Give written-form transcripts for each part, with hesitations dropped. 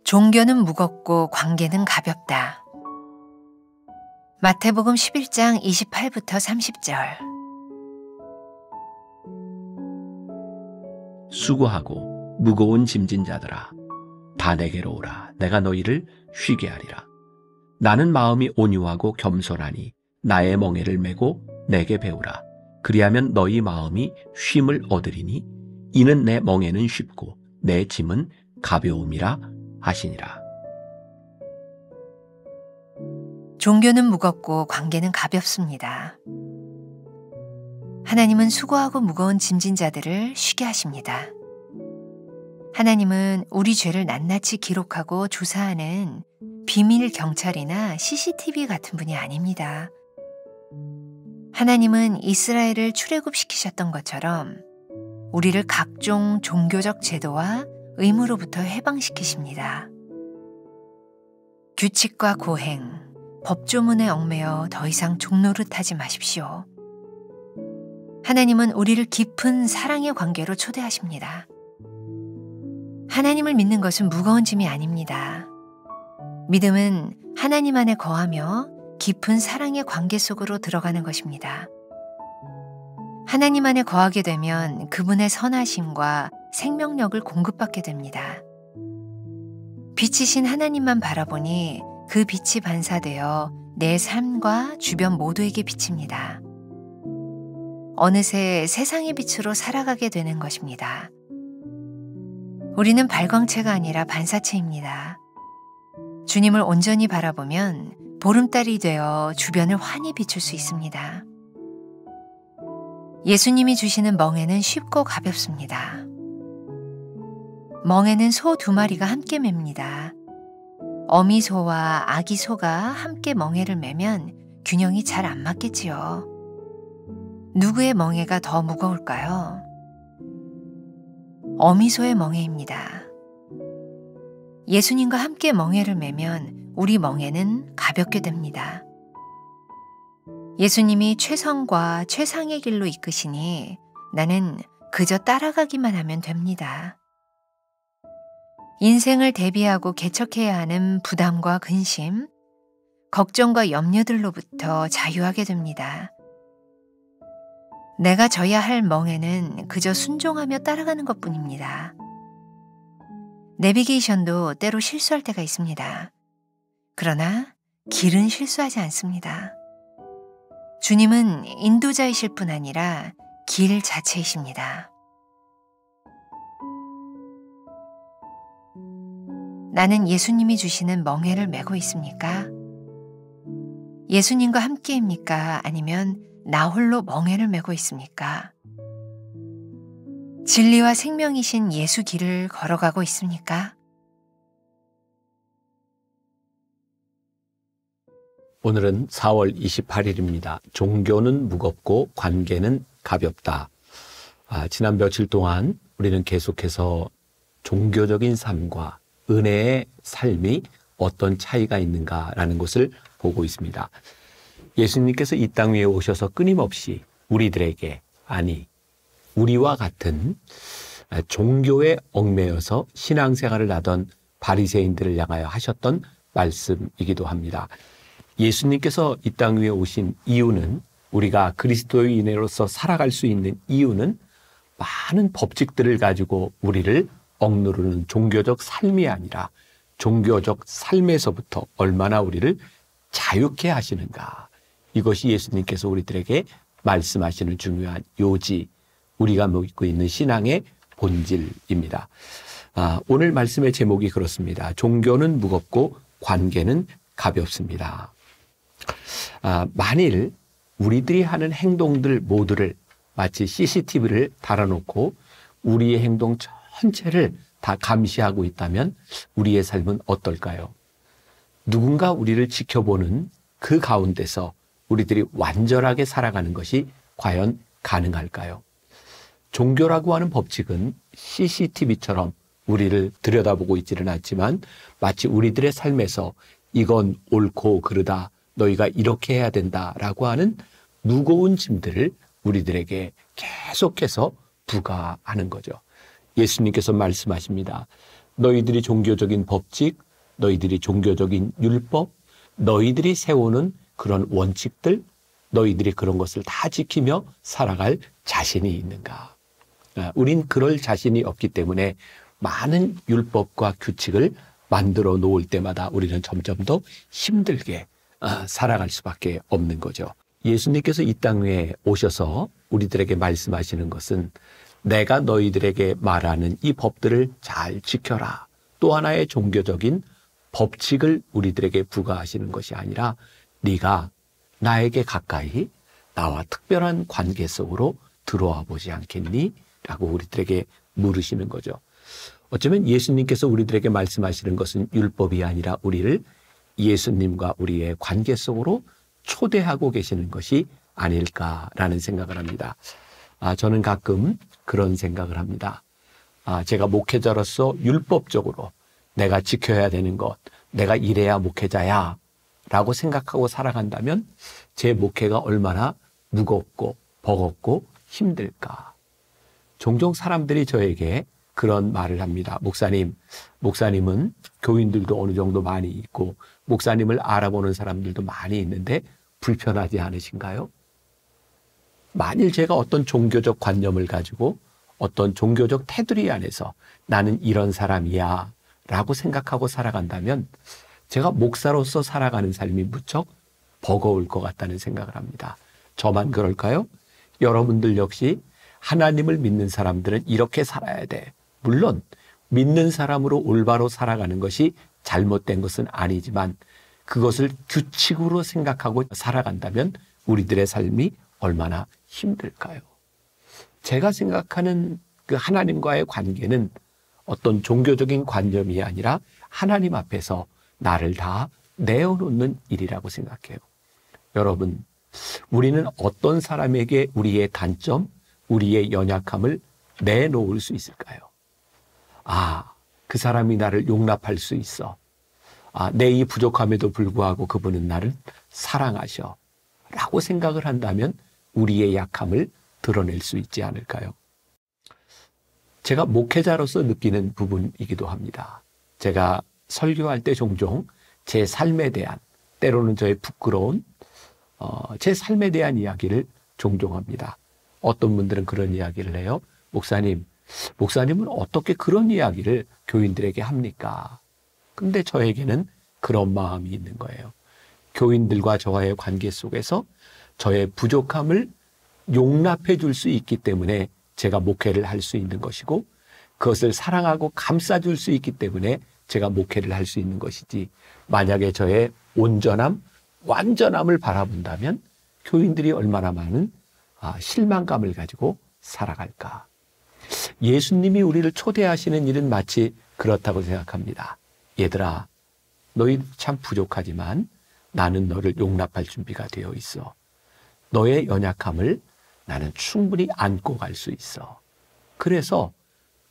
종교는 무겁고 관계는 가볍다. 마태복음 11장 28부터 30절. 수고하고 무거운 짐진 자들아, 다 내게로 오라. 내가 너희를 쉬게 하리라. 나는 마음이 온유하고 겸손하니 나의 멍에를 메고 내게 배우라. 그리하면 너희 마음이 쉼을 얻으리니 이는 내 멍에는 쉽고 내 짐은 가벼움이라 하시니라. 종교는 무겁고 관계는 가볍습니다. 하나님은 수고하고 무거운 짐진 자들을 쉬게 하십니다. 하나님은 우리 죄를 낱낱이 기록하고 조사하는 비밀 경찰이나 CCTV 같은 분이 아닙니다. 하나님은 이스라엘을 출애굽시키셨던 것처럼 우리를 각종 종교적 제도와 의무로부터 해방시키십니다. 규칙과 고행, 법조문에 얽매여 더 이상 종노릇하지 마십시오. 하나님은 우리를 깊은 사랑의 관계로 초대하십니다. 하나님을 믿는 것은 무거운 짐이 아닙니다. 믿음은 하나님 안에 거하며 깊은 사랑의 관계 속으로 들어가는 것입니다. 하나님 안에 거하게 되면 그분의 선하심과 생명력을 공급받게 됩니다. 빛이신 하나님만 바라보니 그 빛이 반사되어 내 삶과 주변 모두에게 비칩니다. 어느새 세상의 빛으로 살아가게 되는 것입니다. 우리는 발광체가 아니라 반사체입니다. 주님을 온전히 바라보면 보름달이 되어 주변을 환히 비출 수 있습니다. 예수님이 주시는 멍에는 쉽고 가볍습니다. 멍에는 소 2마리가 함께 맵니다. 어미 소와 아기 소가 함께 멍에를 매면 균형이 잘 안 맞겠지요. 누구의 멍에가 더 무거울까요? 어미 소의 멍에입니다. 예수님과 함께 멍에를 매면 우리 멍에는 가볍게 됩니다. 예수님이 최선과 최상의 길로 이끄시니 나는 그저 따라가기만 하면 됩니다. 인생을 대비하고 개척해야 하는 부담과 근심, 걱정과 염려들로부터 자유하게 됩니다. 내가 져야 할 멍에는 그저 순종하며 따라가는 것뿐입니다. 내비게이션도 때로 실수할 때가 있습니다. 그러나 길은 실수하지 않습니다. 주님은 인도자이실 뿐 아니라 길 자체이십니다. 나는 예수님이 주시는 멍에를 메고 있습니까? 예수님과 함께입니까? 아니면 나 홀로 멍에를 메고 있습니까? 진리와 생명이신 예수 길을 걸어가고 있습니까? 오늘은 4월 28일입니다. 종교는 무겁고 관계는 가볍다. 지난 며칠 동안 우리는 계속해서 종교적인 삶과 은혜의 삶이 어떤 차이가 있는가라는 것을 보고 있습니다. 예수님께서 이 땅 위에 오셔서 끊임없이 우리들에게, 아니 우리와 같은 종교에 얽매여서 신앙생활을 하던 바리새인들을 향하여 하셨던 말씀이기도 합니다. 예수님께서 이 땅 위에 오신 이유는, 우리가 그리스도인으로서 살아갈 수 있는 이유는 많은 법칙들을 가지고 우리를 억누르는 종교적 삶이 아니라 종교적 삶에서부터 얼마나 우리를 자유케 하시는가. 이것이 예수님께서 우리들에게 말씀하시는 중요한 요지, 우리가 믿고 있는 신앙의 본질입니다. 오늘 말씀의 제목이 그렇습니다. 종교는 무겁고 관계는 가볍습니다. 만일 우리들이 하는 행동들 모두를 마치 CCTV를 달아놓고 우리의 행동 전체를 다 감시하고 있다면 우리의 삶은 어떨까요? 누군가 우리를 지켜보는 그 가운데서 우리들이 완전하게 살아가는 것이 과연 가능할까요? 종교라고 하는 법칙은 CCTV처럼 우리를 들여다보고 있지는 않지만 마치 우리들의 삶에서 이건 옳고 그르다, 너희가 이렇게 해야 된다라고 하는 무거운 짐들을 우리들에게 계속해서 부과하는 거죠. 예수님께서 말씀하십니다. 너희들이 종교적인 법칙, 너희들이 종교적인 율법, 너희들이 세우는 그런 원칙들, 너희들이 그런 것을 다 지키며 살아갈 자신이 있는가? 우린 그럴 자신이 없기 때문에 많은 율법과 규칙을 만들어 놓을 때마다 우리는 점점 더 힘들게 살아갈 수밖에 없는 거죠. 예수님께서 이 땅에 오셔서 우리들에게 말씀하시는 것은 내가 너희들에게 말하는 이 법들을 잘 지켜라. 또 하나의 종교적인 법칙을 우리들에게 부과하시는 것이 아니라 네가 나에게 가까이 나와 특별한 관계 속으로 들어와 보지 않겠니? 라고 우리들에게 물으시는 거죠. 어쩌면 예수님께서 우리들에게 말씀하시는 것은 율법이 아니라 우리를 예수님과 우리의 관계 속으로 초대하고 계시는 것이 아닐까라는 생각을 합니다. 저는 가끔 그런 생각을 합니다. 제가 목회자로서 율법적으로 내가 지켜야 되는 것, 내가 이래야 목회자야 라고 생각하고 살아간다면 제 목회가 얼마나 무겁고 버겁고 힘들까. 종종 사람들이 저에게 그런 말을 합니다. 목사님은 교인들도 어느 정도 많이 있고 목사님을 알아보는 사람들도 많이 있는데 불편하지 않으신가요? 만일 제가 어떤 종교적 관념을 가지고 어떤 종교적 테두리 안에서 나는 이런 사람이야 라고 생각하고 살아간다면 제가 목사로서 살아가는 삶이 무척 버거울 것 같다는 생각을 합니다. 저만 그럴까요? 여러분들 역시 하나님을 믿는 사람들은 이렇게 살아야 돼. 물론 믿는 사람으로 올바로 살아가는 것이 잘못된 것은 아니지만 그것을 규칙으로 생각하고 살아간다면 우리들의 삶이 얼마나 힘들까요? 제가 생각하는 그 하나님과의 관계는 어떤 종교적인 관념이 아니라 하나님 앞에서 나를 다 내어놓는 일이라고 생각해요. 여러분, 우리는 어떤 사람에게 우리의 단점, 우리의 연약함을 내놓을 수 있을까요? 그 사람이 나를 용납할 수 있어. 내 이 부족함에도 불구하고 그분은 나를 사랑하셔. 라고 생각을 한다면 우리의 약함을 드러낼 수 있지 않을까요? 제가 목회자로서 느끼는 부분이기도 합니다. 제가 설교할 때 종종 제 삶에 대한, 때로는 저의 부끄러운 제 삶에 대한 이야기를 종종 합니다. 어떤 분들은 그런 이야기를 해요. 목사님은 어떻게 그런 이야기를 교인들에게 합니까? 근데 저에게는 그런 마음이 있는 거예요. 교인들과 저와의 관계 속에서 저의 부족함을 용납해 줄 수 있기 때문에 제가 목회를 할 수 있는 것이고 그것을 사랑하고 감싸줄 수 있기 때문에 제가 목회를 할 수 있는 것이지, 만약에 저의 온전함, 완전함을 바라본다면 교인들이 얼마나 많은 실망감을 가지고 살아갈까. 예수님이 우리를 초대하시는 일은 마치 그렇다고 생각합니다. 얘들아, 너희 참 부족하지만 나는 너를 용납할 준비가 되어 있어. 너의 연약함을 나는 충분히 안고 갈 수 있어. 그래서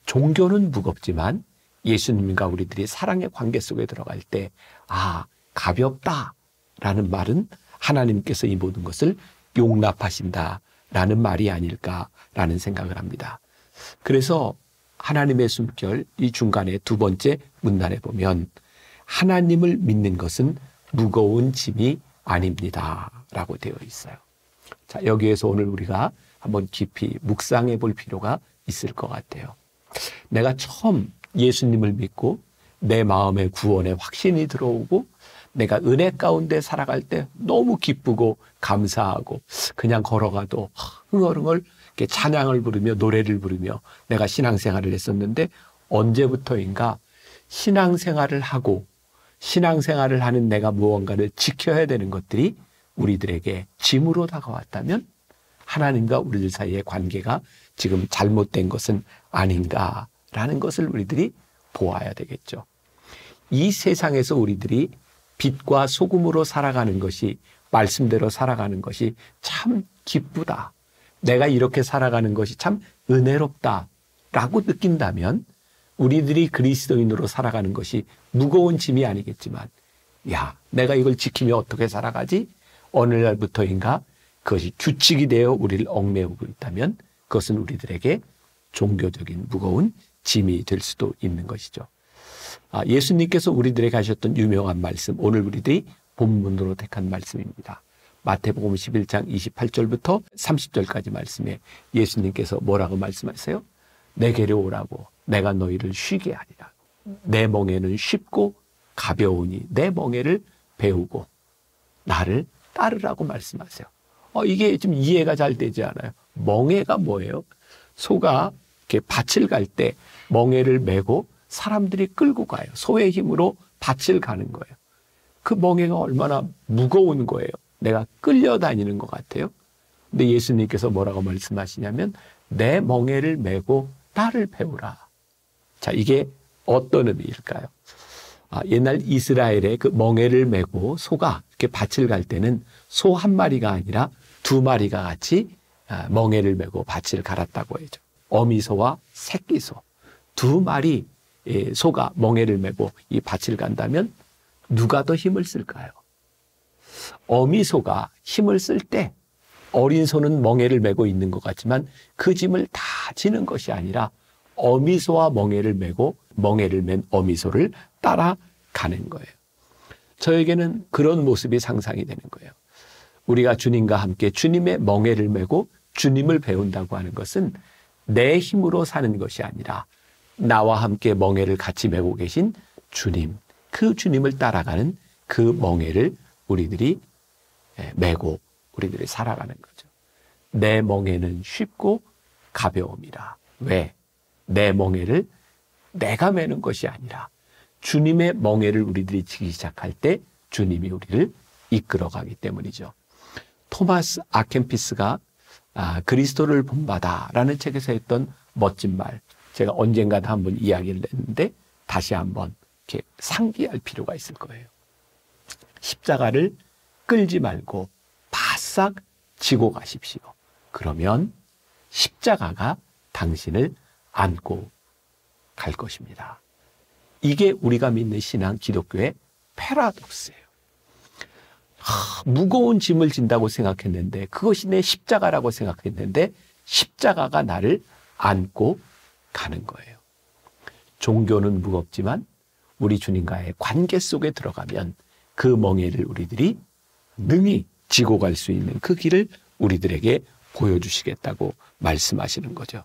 종교는 무겁지만 예수님과 우리들이 사랑의 관계 속에 들어갈 때 가볍다라는 말은 하나님께서 이 모든 것을 용납하신다라는 말이 아닐까라는 생각을 합니다. 그래서 하나님의 숨결 이 중간에 두 번째 문단에 보면 하나님을 믿는 것은 무거운 짐이 아닙니다 라고 되어 있어요. 자, 여기에서 오늘 우리가 한번 깊이 묵상해 볼 필요가 있을 것 같아요. 내가 처음 예수님을 믿고 내 마음에 구원의 확신이 들어오고 내가 은혜 가운데 살아갈 때 너무 기쁘고 감사하고 그냥 걸어가도 흥얼흥얼 이렇게 찬양을 부르며 노래를 부르며 내가 신앙생활을 했었는데, 언제부터인가 신앙생활을 하고 신앙생활을 하는 내가 무언가를 지켜야 되는 것들이 우리들에게 짐으로 다가왔다면 하나님과 우리들 사이의 관계가 지금 잘못된 것은 아닌가라는 것을 우리들이 보아야 되겠죠. 이 세상에서 우리들이 빛과 소금으로 살아가는 것이, 말씀대로 살아가는 것이 참 기쁘다, 내가 이렇게 살아가는 것이 참 은혜롭다라고 느낀다면 우리들이 그리스도인으로 살아가는 것이 무거운 짐이 아니겠지만 야, 내가 이걸 지키며 어떻게 살아가지? 어느 날부터인가 그것이 규칙이 되어 우리를 얽매우고 있다면 그것은 우리들에게 종교적인 무거운 짐이 될 수도 있는 것이죠. 예수님께서 우리들에게 하셨던 유명한 말씀, 오늘 우리들이 본문으로 택한 말씀입니다. 마태복음 11장 28절부터 30절까지 말씀에 예수님께서 뭐라고 말씀하세요? 내게로 오라고 내가 너희를 쉬게 하리라. 내 멍에는 쉽고 가벼우니 내 멍에를 배우고 나를 따르라고 말씀하세요. 이게 좀 이해가 잘 되지 않아요. 멍에가 뭐예요? 소가 이렇게 밭을 갈 때 멍에를 메고 사람들이 끌고 가요. 소의 힘으로 밭을 가는 거예요. 그 멍에가 얼마나 무거운 거예요. 내가 끌려다니는 것 같아요. 근데 예수님께서 뭐라고 말씀하시냐면 내 멍에를 메고 나를 배우라. 자, 이게 어떤 의미일까요? 옛날 이스라엘의 그 멍에를 메고 소가 이렇게 밭을 갈 때는 소 한 마리가 아니라 두 마리가 같이 멍에를 메고 밭을 갈았다고 하죠. 어미소와 새끼소 두 마리 소가 멍에를 메고 이 밭을 간다면 누가 더 힘을 쓸까요? 어미소가 힘을 쓸 때 어린 소는 멍에를 메고 있는 것 같지만 그 짐을 다 지는 것이 아니라 어미소와 멍에를 메고 멍에를 맨 어미소를 따라가는 거예요. 저에게는 그런 모습이 상상이 되는 거예요. 우리가 주님과 함께 주님의 멍에를 메고 주님을 배운다고 하는 것은 내 힘으로 사는 것이 아니라 나와 함께 멍에를 같이 메고 계신 주님, 그 주님을 따라가는 그 멍에를 우리들이 메고 우리들이 살아가는 거죠. 내 멍에는 쉽고 가벼움이라. 왜? 내 멍에를 내가 메는 것이 아니라 주님의 멍에를 우리들이 지기 시작할 때 주님이 우리를 이끌어가기 때문이죠. 토마스 아켄피스가 그리스도를 본받아라는 책에서 했던 멋진 말, 제가 언젠가도 한번 이야기를 했는데 다시 한번 이렇게 상기할 필요가 있을 거예요. 십자가를 끌지 말고 바싹 지고 가십시오. 그러면 십자가가 당신을 안고 갈 것입니다. 이게 우리가 믿는 신앙 기독교의 패러독스예요. 무거운 짐을 진다고 생각했는데 그것이 내 십자가라고 생각했는데 십자가가 나를 안고 가는 거예요. 종교는 무겁지만 우리 주님과의 관계 속에 들어가면 그 멍에를 우리들이 능히 지고 갈 수 있는 그 길을 우리들에게 보여주시겠다고 말씀하시는 거죠.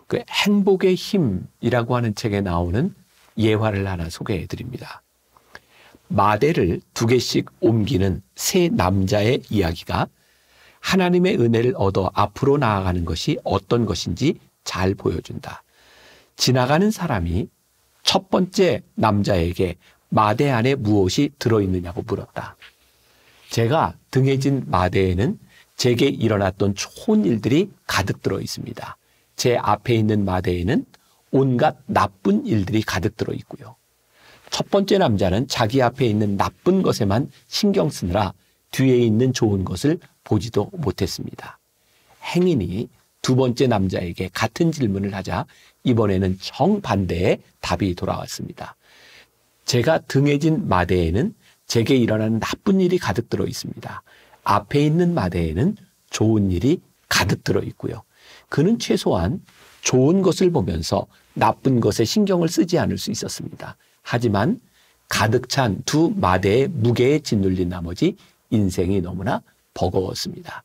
그 행복의 힘이라고 하는 책에 나오는 예화를 하나 소개해 드립니다. 마대를 2개씩 옮기는 세 남자의 이야기가 하나님의 은혜를 얻어 앞으로 나아가는 것이 어떤 것인지 잘 보여준다. 지나가는 사람이 첫 번째 남자에게 마대 안에 무엇이 들어있느냐고 물었다. 제가 등에 진 마대에는 제게 일어났던 좋은 일들이 가득 들어 있습니다. 제 앞에 있는 마대에는 온갖 나쁜 일들이 가득 들어 있고요. 첫 번째 남자는 자기 앞에 있는 나쁜 것에만 신경 쓰느라 뒤에 있는 좋은 것을 보지도 못했습니다. 행인이 두 번째 남자에게 같은 질문을 하자 이번에는 정반대의 답이 돌아왔습니다. 제가 등에 진 마대에는 제게 일어나는 나쁜 일이 가득 들어 있습니다. 앞에 있는 마대에는 좋은 일이 가득 들어 있고요. 그는 최소한 좋은 것을 보면서 나쁜 것에 신경을 쓰지 않을 수 있었습니다. 하지만 가득 찬 두 마대의 무게에 짓눌린 나머지 인생이 너무나 버거웠습니다.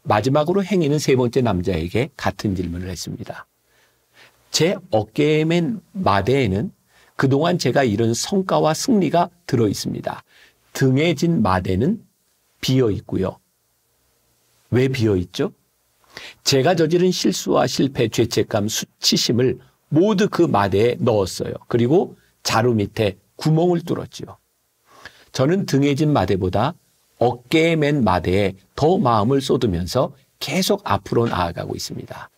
마지막으로 행인은 세 번째 남자에게 같은 질문을 했습니다. 제 어깨에 맨 마대에는 그동안 제가 이룬 성과와 승리가 들어 있습니다. 등에 진 마대는 비어 있고요. 왜 비어 있죠? 제가 저지른 실수와 실패, 죄책감, 수치심을 모두 그 마대에 넣었어요. 그리고 자루 밑에 구멍을 뚫었지요. 저는 등에 진 마대보다 어깨에 맨 마대에 더 마음을 쏟으면서 계속 앞으로 나아가고 있습니다.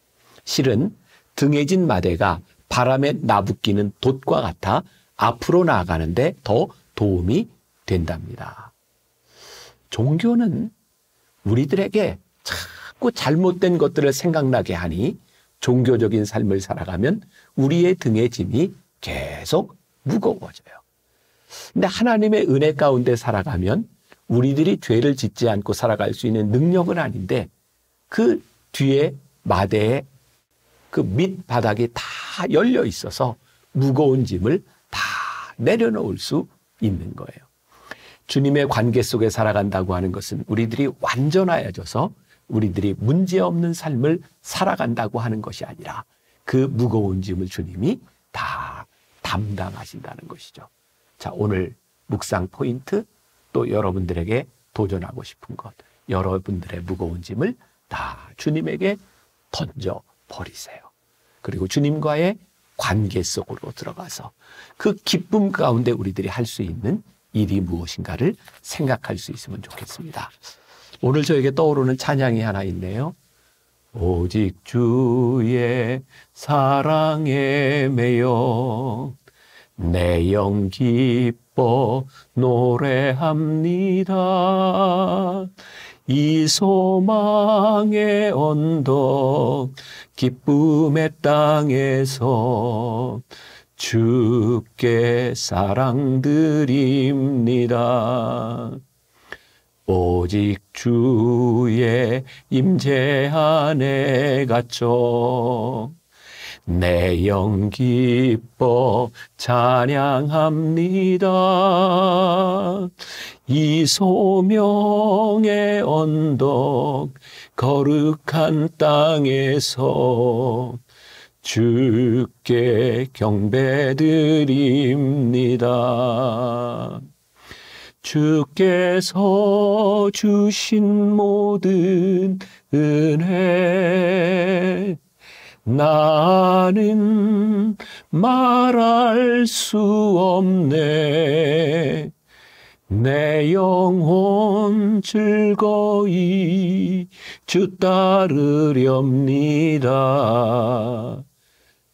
실은 등에 진 마대가 바람에 나부끼는 돛과 같아 앞으로 나아가는데 더 도움이 된답니다. 종교는 우리들에게 자꾸 잘못된 것들을 생각나게 하니 종교적인 삶을 살아가면 우리의 등의 짐이 계속 무거워져요. 근데 하나님의 은혜 가운데 살아가면 우리들이 죄를 짓지 않고 살아갈 수 있는 능력은 아닌데 그 뒤에 마대에 그 밑바닥이 다 열려 있어서 무거운 짐을 다 내려놓을 수 있는 거예요. 주님의 관계 속에 살아간다고 하는 것은 우리들이 완전하여져서 우리들이 문제없는 삶을 살아간다고 하는 것이 아니라 그 무거운 짐을 주님이 다 담당하신다는 것이죠. 자, 오늘 묵상 포인트, 또 여러분들에게 도전하고 싶은 것, 여러분들의 무거운 짐을 다 주님에게 던져 버리세요. 그리고 주님과의 관계 속으로 들어가서 그 기쁨 가운데 우리들이 할 수 있는 일이 무엇인가를 생각할 수 있으면 좋겠습니다. 오늘 저에게 떠오르는 찬양이 하나 있네요. 오직 주의 사랑에 매여 내 영 기뻐 노래합니다. 이 소망의 언덕 기쁨의 땅에서 주께 사랑드립니다. 오직 주의 임재 안에 갇혀 내 영 기뻐 찬양합니다. 이 소명의 언덕 거룩한 땅에서 주께 경배드립니다. 주께서 주신 모든 은혜 나는 말할 수 없네. 내 영혼 즐거이 주 따르렵니다.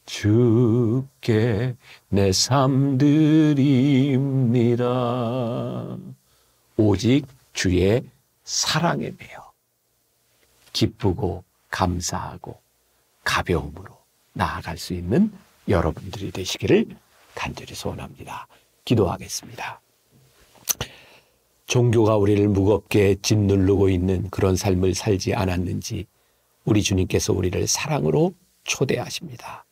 주께 내 삶 드립니다. 오직 주의 사랑에 매여 기쁘고 감사하고 가벼움으로 나아갈 수 있는 여러분들이 되시기를 간절히 소원합니다. 기도하겠습니다. 종교가 우리를 무겁게 짓누르고 있는 그런 삶을 살지 않았는지 우리 주님께서 우리를 사랑으로 초대하십니다.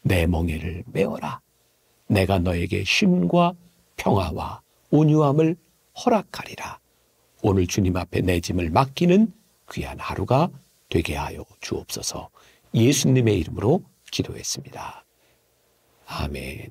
내 멍에를 메어라. 내가 너에게 쉼과 평화와 온유함을 허락하리라. 오늘 주님 앞에 내 짐을 맡기는 귀한 하루가 되게 하여 주옵소서. 예수님의 이름으로 기도했습니다. 아멘.